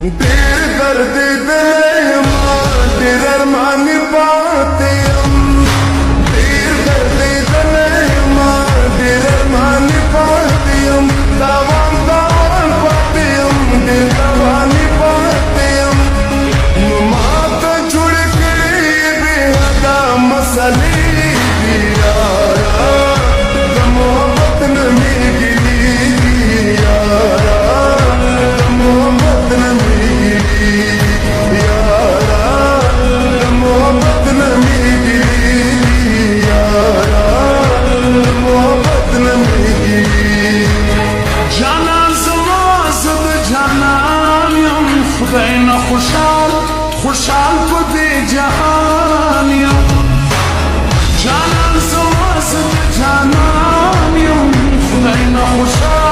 देर दर्द दलमा तेरर मानी पातियम देर दर्द दलमा तेरर मानी पातियम दावान दावान पातियम दिल दवानी पातियम माता जुड़ के बेहदा मसले यारा मोहब्बत न मिली यारा मोहब्बत न خداینا خوشحال کو دی جهانیم جانان زمازد جانانیم خداینا خوشحال